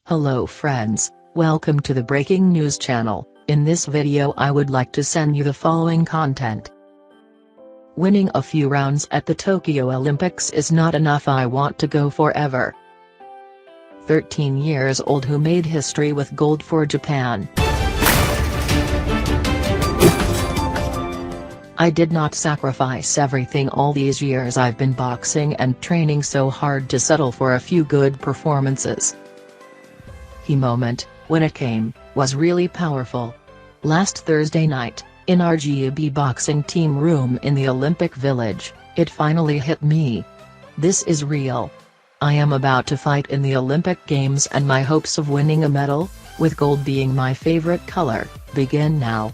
Hello friends, welcome to the Breaking News channel. In this video I would like to send you the following content. Winning a few rounds at the Tokyo Olympics is not enough. I want to go forever. 13 years old who made history with gold for Japan. I did not sacrifice everything all these years. I've been boxing and training so hard to settle for a few good performances. The moment, when it came, was really powerful. Last Thursday night, in our GUB boxing team room in the Olympic Village, it finally hit me. This is real. I am about to fight in the Olympic Games and my hopes of winning a medal, with gold being my favorite color, begin now.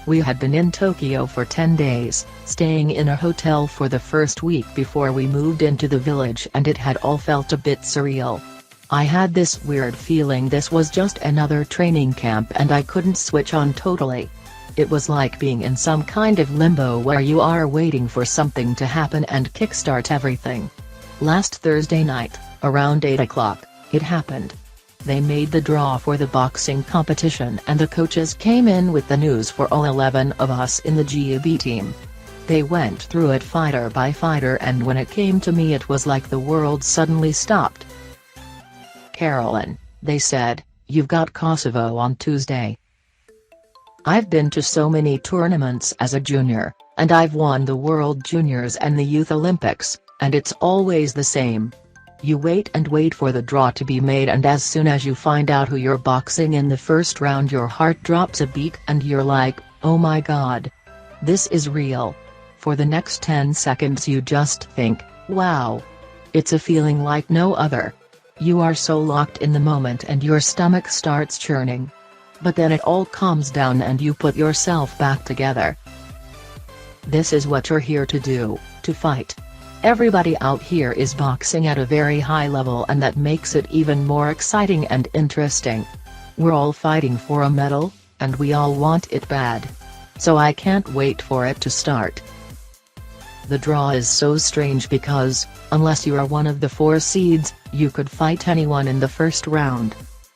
We had been in Tokyo for 10 days, staying in a hotel for the first week before we moved into the village, and it had all felt a bit surreal. I had this weird feeling this was just another training camp and I couldn't switch on totally. It was like being in some kind of limbo where you are waiting for something to happen and kickstart everything. Last Thursday night, around 8 o'clock, it happened. They made the draw for the boxing competition and the coaches came in with the news for all 11 of us in the GUB team. They went through it fighter by fighter, and when it came to me it was like the world suddenly stopped. "Carolyn," they said, "you've got Kosovo on Tuesday." I've been to so many tournaments as a junior, and I've won the World Juniors and the Youth Olympics, and it's always the same. You wait and wait for the draw to be made, and as soon as you find out who you're boxing in the first round your heart drops a beat and you're like, oh my god. This is real. For the next 10 seconds you just think, wow. It's a feeling like no other. You are so locked in the moment and your stomach starts churning. But then it all calms down and you put yourself back together. This is what you're here to do, to fight. Everybody out here is boxing at a very high level, and that makes it even more exciting and interesting. We're all fighting for a medal, and we all want it bad. So I can't wait for it to start. The draw is so strange because, unless you are one of the 4 seeds, you could fight anyone in the first round.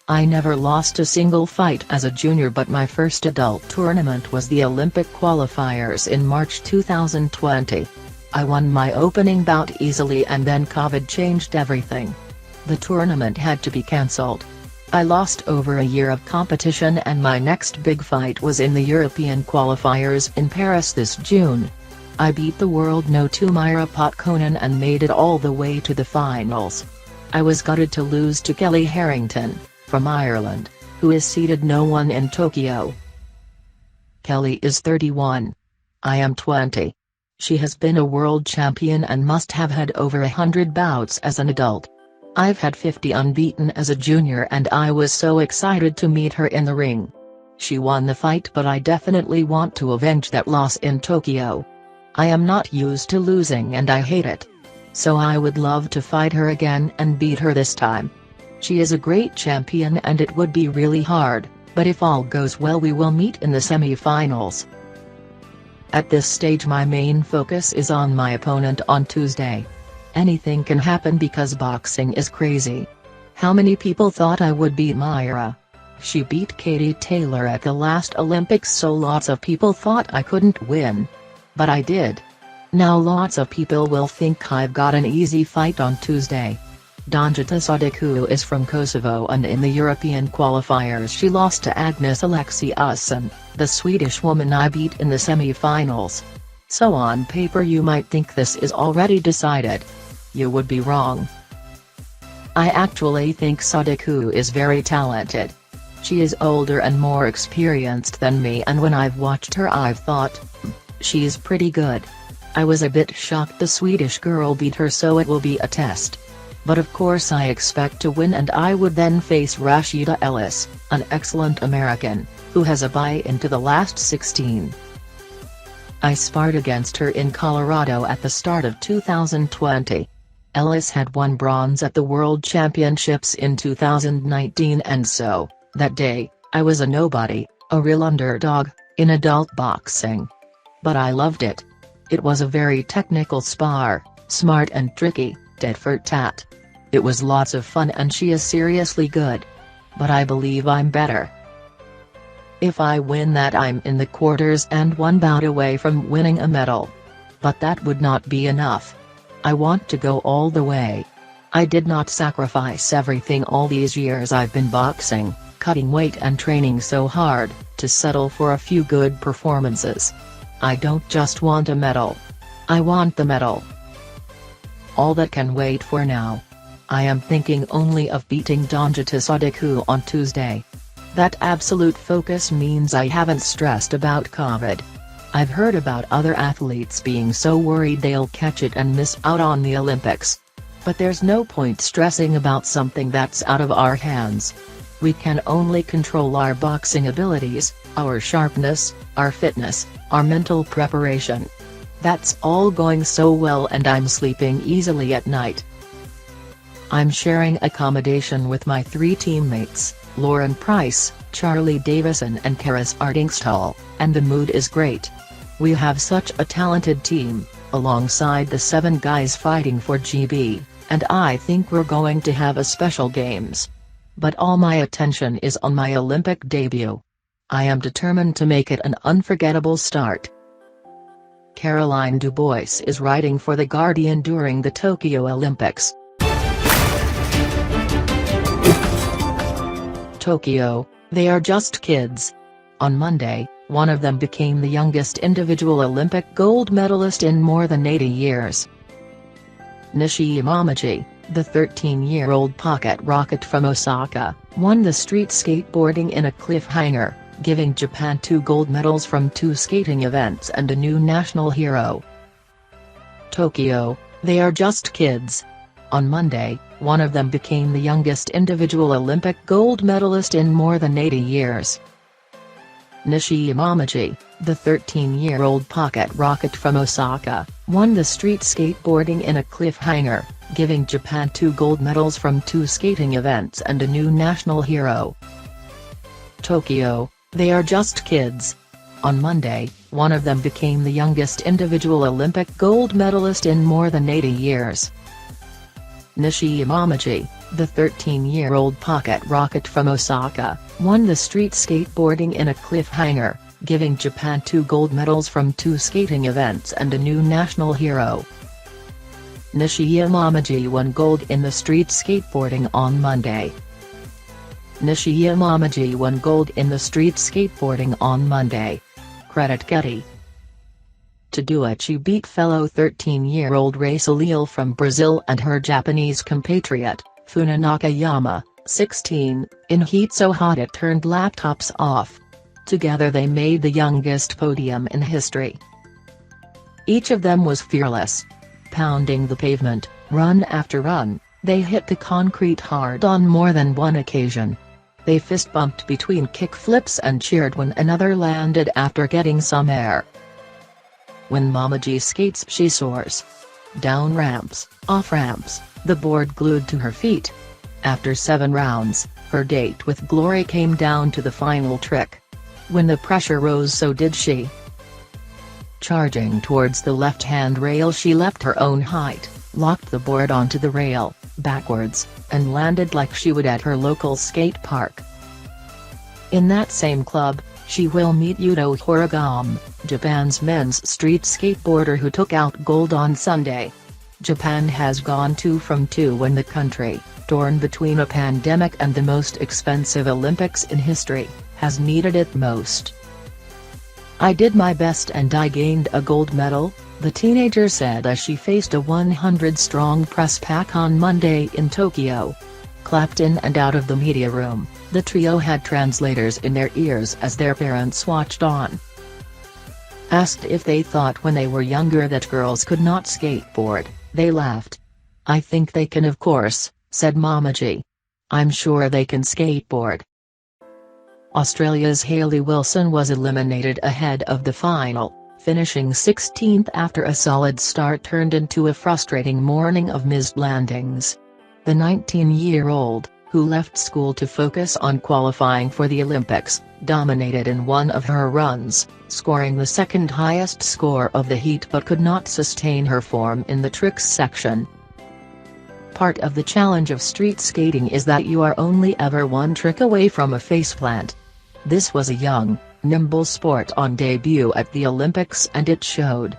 I never lost a single fight as a junior, but my first adult tournament was the Olympic qualifiers in March 2020. I won my opening bout easily and then COVID changed everything. The tournament had to be cancelled. I lost over a year of competition, and my next big fight was in the European qualifiers in Paris this June. I beat the world No. 2 Mayra Potkonen and made it all the way to the finals. I was gutted to lose to Kelly Harrington, from Ireland, who is seeded No. 1 in Tokyo. Kelly is 31. I am 20. She has been a world champion and must have had over 100 bouts as an adult. I've had 50 unbeaten as a junior, and I was so excited to meet her in the ring. She won the fight, but I definitely want to avenge that loss in Tokyo. I am not used to losing and I hate it. So I would love to fight her again and beat her this time. She is a great champion and it would be really hard, but if all goes well we will meet in the semi-finals. At this stage my main focus is on my opponent on Tuesday. Anything can happen because boxing is crazy. How many people thought I would beat Mayra? She beat Katie Taylor at the last Olympics, so lots of people thought I couldn't win. But I did. Now lots of people will think I've got an easy fight on Tuesday. Donjita Sadiku is from Kosovo, and in the European qualifiers she lost to Agnes Alexiusson, the Swedish woman I beat in the semi-finals. So on paper you might think this is already decided. You would be wrong. I actually think Sadiku is very talented. She is older and more experienced than me, and when I've watched her I've thought, she's pretty good. I was a bit shocked the Swedish girl beat her, so it will be a test. But of course I expect to win, and I would then face Rashida Ellis, an excellent American, who has a bye into the last 16. I sparred against her in Colorado at the start of 2020. Ellis had won bronze at the World Championships in 2019, and so, that day, I was a nobody, a real underdog, in adult boxing. But I loved it. It was a very technical spar, smart and tricky, tit for tat. It was lots of fun and she is seriously good. But I believe I'm better. If I win that, I'm in the quarters and one bout away from winning a medal. But that would not be enough. I want to go all the way. I did not sacrifice everything all these years I've been boxing, cutting weight and training so hard, to settle for a few good performances. I don't just want a medal. I want the medal. All that can wait for now. I am thinking only of beating Donjita Sadiku on Tuesday. That absolute focus means I haven't stressed about COVID. I've heard about other athletes being so worried they'll catch it and miss out on the Olympics. But there's no point stressing about something that's out of our hands. We can only control our boxing abilities, our sharpness, our fitness, our mental preparation. That's all going so well and I'm sleeping easily at night. I'm sharing accommodation with my 3 teammates, Lauren Price, Charlie Davison and Karis Ardingstall, and the mood is great. We have such a talented team, alongside the 7 guys fighting for GB, and I think we're going to have a special games. But all my attention is on my Olympic debut. I am determined to make it an unforgettable start. Caroline Dubois is writing for The Guardian during the Tokyo Olympics. Tokyo, they are just kids. On Monday, one of them became the youngest individual Olympic gold medalist in more than 80 years. Nishi Yamauchi, the 13-year-old pocket rocket from Osaka, won the street skateboarding in a cliffhanger, giving Japan 2 gold medals from 2 skating events and a new national hero. Tokyo, they are just kids. On Monday, one of them became the youngest individual Olympic gold medalist in more than 80 years. Nishi Yamauchi, the 13-year-old pocket rocket from Osaka, won the street skateboarding in a cliffhanger, giving Japan 2 gold medals from 2 skating events and a new national hero. Tokyo, they are just kids. On Monday, one of them became the youngest individual Olympic gold medalist in more than 80 years. Nishi Yamauchi, the 13-year-old pocket rocket from Osaka, won the street skateboarding in a cliffhanger, giving Japan 2 gold medals from 2 skating events and a new national hero. Nishi Yamauchi won gold in the street skateboarding on Monday. Nishi Yamauchi won gold in the street skateboarding on Monday. Credit Getty. Taduichi beat fellow 13-year-old Race from Brazil and her Japanese compatriot, Funa Nakayama, 16, in heat so hot it turned laptops off. Together they made the youngest podium in history. Each of them was fearless. Pounding the pavement, run after run, they hit the concrete hard on more than one occasion. They fist-bumped between kickflips and cheered when another landed after getting some air. When Yamauchi skates she soars. Down ramps, off ramps, the board glued to her feet. After 7 rounds, her date with glory came down to the final trick. When the pressure rose, so did she. Charging towards the left-hand rail, she left her own height, locked the board onto the rail, backwards, and landed like she would at her local skate park. In that same club, she will meet Yuto Horigome, Japan's men's street skateboarder who took out gold on Sunday. Japan has gone 2 from 2 when the country, torn between a pandemic and the most expensive Olympics in history, has needed it most. "I did my best and I gained a gold medal," the teenager said as she faced a 100-strong press pack on Monday in Tokyo. Clapped in and out of the media room, the trio had translators in their ears as their parents watched on. Asked if they thought when they were younger that girls could not skateboard, they laughed. "I think they can, of course," said Yamauchi. "I'm sure they can skateboard." Australia's Hayley Wilson was eliminated ahead of the final, finishing 16th after a solid start turned into a frustrating morning of missed landings. The 19-year-old, who left school to focus on qualifying for the Olympics, dominated in one of her runs, scoring the second highest score of the heat but could not sustain her form in the tricks section. part of the challenge of street skating is that you are only ever one trick away from a faceplant. This was a young, nimble sport on debut at the Olympics and it showed.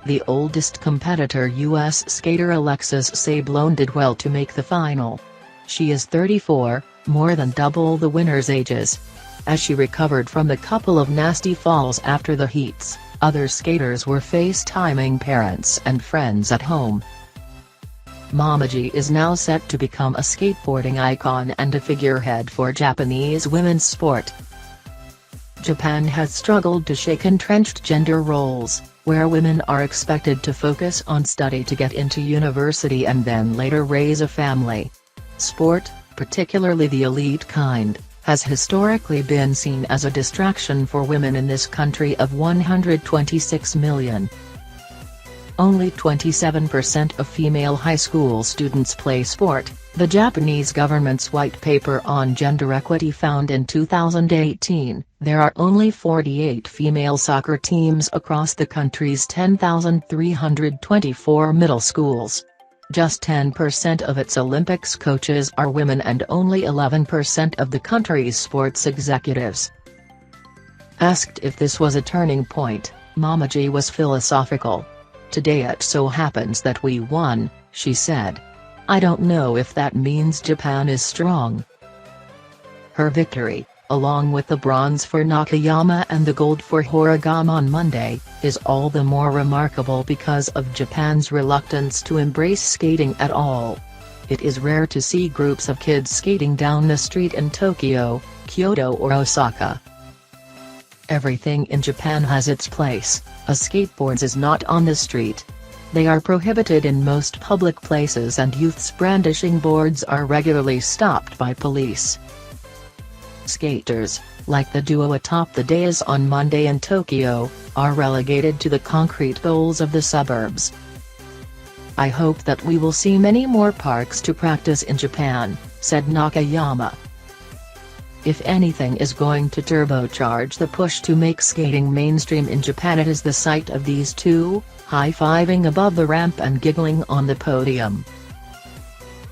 The oldest competitor, U.S. skater Alexis Sablone, did well to make the final. She is 34, more than double the winners' ages. As she recovered from the couple of nasty falls after the heats, other skaters were FaceTiming parents and friends at home. Momiji is now set to become a skateboarding icon and a figurehead for Japanese women's sport. Japan has struggled to shake entrenched gender roles, where women are expected to focus on study to get into university and then later raise a family. Sport, particularly the elite kind, has historically been seen as a distraction for women in this country of 126 million. Only 27% of female high school students play sport, the Japanese government's white paper on gender equity found in 2018. There are only 48 female soccer teams across the country's 10,324 middle schools. Just 10% of its Olympics coaches are women and only 11% of the country's sports executives. Asked if this was a turning point, Momiji was philosophical. "Today it so happens that we won," she said. "I don't know if that means Japan is strong." Her victory, along with the bronze for Nakayama and the gold for Horigome on Monday, is all the more remarkable because of Japan's reluctance to embrace skating at all. It is rare to see groups of kids skating down the street in Tokyo, Kyoto or Osaka. Everything in Japan has its place. A skateboard is not on the street. They are prohibited in most public places and youths brandishing boards are regularly stopped by police. Skaters, like the duo atop the dais on Monday in Tokyo, are relegated to the concrete bowls of the suburbs. "I hope that we will see many more parks to practice in Japan," said Nakayama. "If anything is going to turbocharge the push to make skating mainstream in Japan, it is the sight of these two, high-fiving above the ramp and giggling on the podium."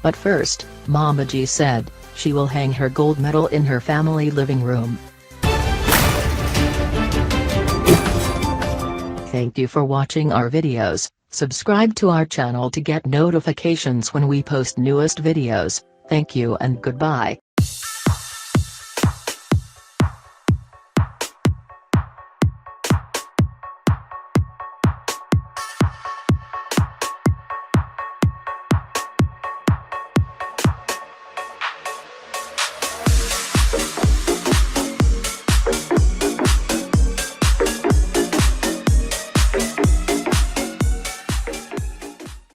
But first, Momiji said, she will hang her gold medal in her family living room. Thank you for watching our videos. Subscribe to our channel to get notifications when we post newest videos. Thank you and goodbye.